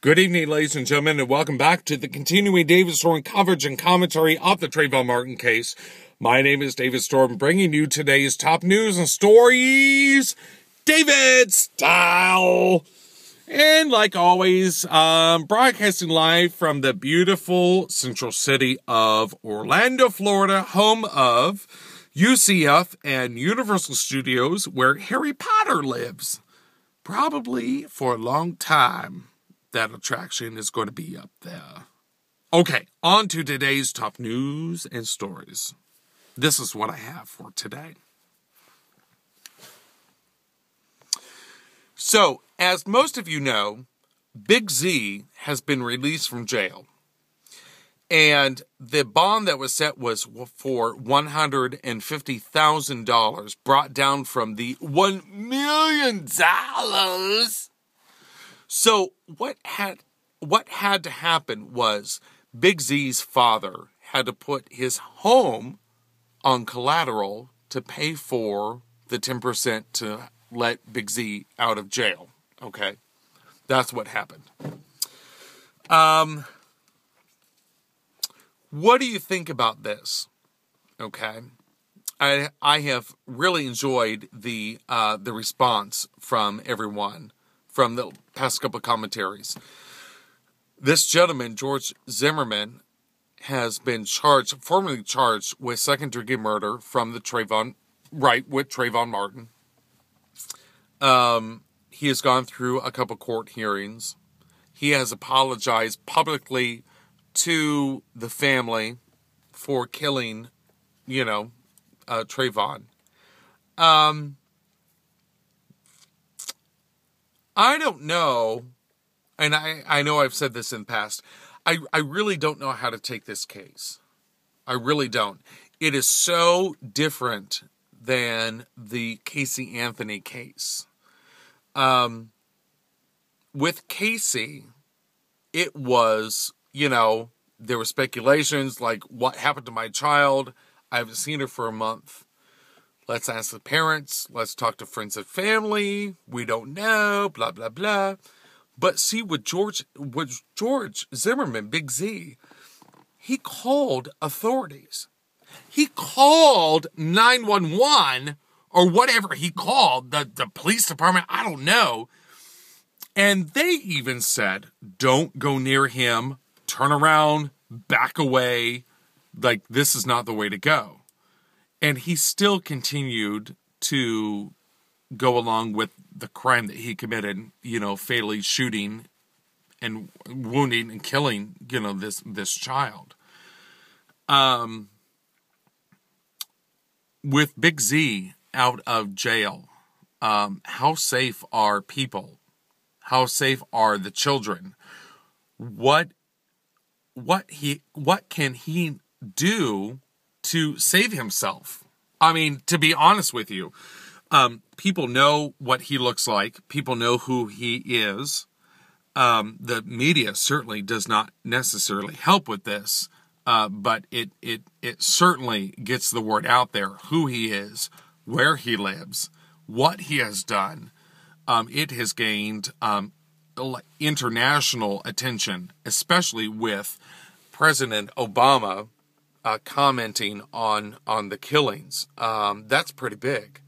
Good evening, ladies and gentlemen, and welcome back to the continuing David Storm coverage and commentary of the Trayvon Martin case. My name is David Storm, bringing you today's top news and stories, David style. And like always, broadcasting live from the beautiful central city of Orlando, Florida, home of UCF and Universal Studios, where Harry Potter lives. Probably for a long time. That attraction is going to be up there. Okay, on to today's top news and stories. This is what I have for today. So, as most of you know, Big Z has been released from jail. And the bond that was set was for $150,000, brought down from the $1 million. So what had to happen was Big Z's father had to put his home on collateral to pay for the 10% to let Big Z out of jail. Okay? That's what happened. What do you think about this? Okay? I have really enjoyed the response from everyone from the past couple of commentaries. This gentleman, George Zimmerman, has been formally charged with second-degree murder from with Trayvon Martin. He has gone through a couple court hearings. He has apologized publicly to the family for killing, Trayvon. I don't know, and I know I've said this in the past, I really don't know how to take this case. I really don't. It is so different than the Casey Anthony case. With Casey, it was, there were speculations like, what happened to my child? I haven't seen her for a month. Let's ask the parents. Let's talk to friends and family. We don't know. Blah, blah, blah. But see, with George Zimmerman, Big Z, he called authorities. He called 911 or whatever he called, the police department. I don't know. And they even said, don't go near him. Turn around. Back away. Like, this is not the way to go. And he still continued to go along with the crime that he committed, fatally shooting and wounding and killing, this child. With Big Z out of jail, how safe are people? How safe are the children? What can he do to save himself? I mean, to be honest with you, people know what he looks like. People know who he is. The media certainly does not necessarily help with this, but it certainly gets the word out there, who he is, where he lives, what he has done. It has gained international attention, especially with President Obama commenting on the killings. That's pretty big.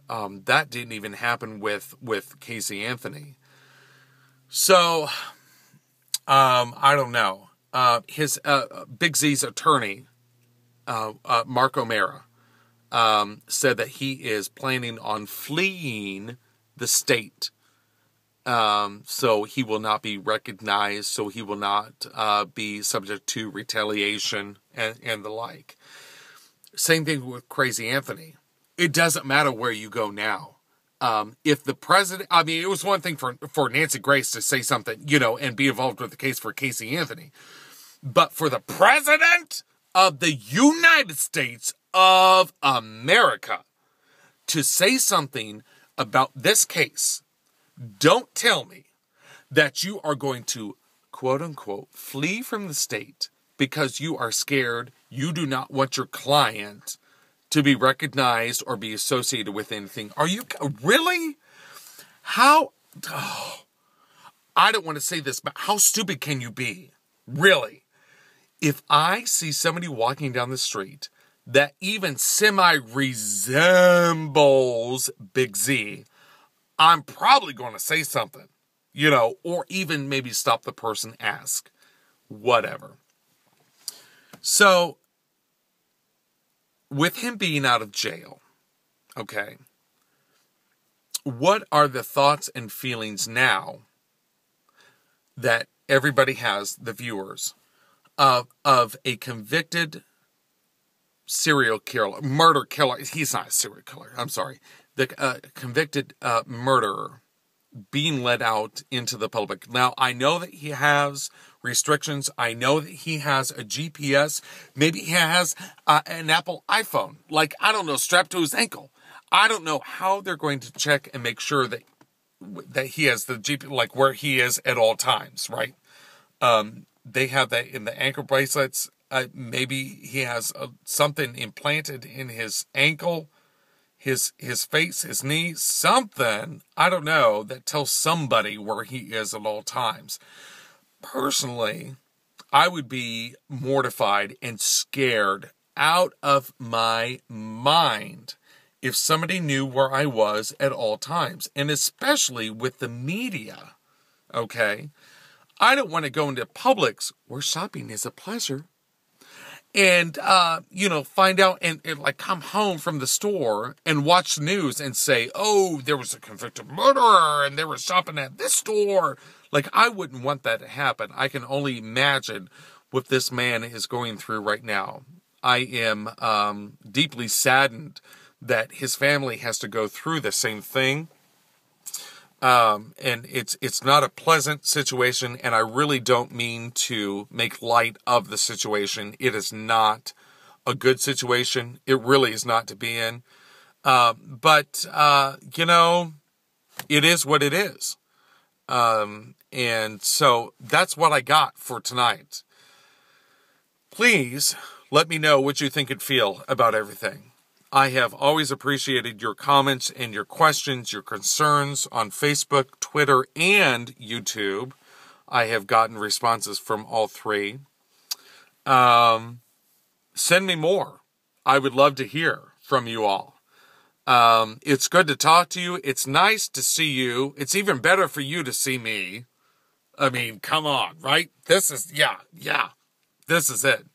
That didn't even happen with Casey Anthony. So, I don't know. His Big Z's attorney, Mark O'Mara, said that he is planning on fleeing the state. So he will not be recognized, so he will not be subject to retaliation and the like. Same thing with Crazy Anthony. It doesn't matter where you go now. If the president, it was one thing for Nancy Grace to say something, and be involved with the case for Casey Anthony. But for the president of the United States of America to say something about this case, don't tell me that you are going to, quote unquote, flee from the state because you are scared, you do not want your client to be recognized or be associated with anything. Are you really? How? Oh, I don't want to say this, but how stupid can you be? Really? If I see somebody walking down the street that even semi-resembles Big Z, I'm probably going to say something, or even maybe stop the person, ask, whatever. So, with him being out of jail, okay, what are the thoughts and feelings now that everybody has, the viewers, of a convicted serial killer, murder killer? He's not a serial killer, I'm sorry. The convicted murderer being let out into the public. Now, I know that he has restrictions. I know that he has a GPS. Maybe he has an Apple iPhone, I don't know, strapped to his ankle. I don't know how they're going to check and make sure that he has the GPS, where he is at all times, right? They have that in the ankle bracelets. Maybe he has something implanted in his ankle, his face, his knee, something, I don't know, that tells somebody where he is at all times. Personally, I would be mortified and scared out of my mind if somebody knew where I was at all times, and especially with the media, okay? I don't want to go into Publix, where shopping is a pleasure, and, find out and come home from the store and watch the news and say, oh, there was a convicted murderer and they were shopping at this store. I wouldn't want that to happen. I can only imagine what this man is going through right now. I am deeply saddened that his family has to go through the same thing. And it's not a pleasant situation, and I really don't mean to make light of the situation. It is not a good situation. It really is not to be in. But it is what it is. And so that's what I got for tonight. Please let me know what you think and feel about everything. I have always appreciated your comments and your questions, your concerns on Facebook, Twitter, and YouTube. I have gotten responses from all three. Send me more. I would love to hear from you all. It's good to talk to you. It's nice to see you. It's even better for you to see me. I mean, come on, right? This is, this is it.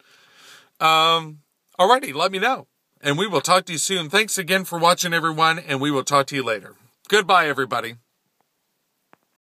Alrighty, let me know. And we will talk to you soon. Thanks again for watching, everyone, and we will talk to you later. Goodbye, everybody.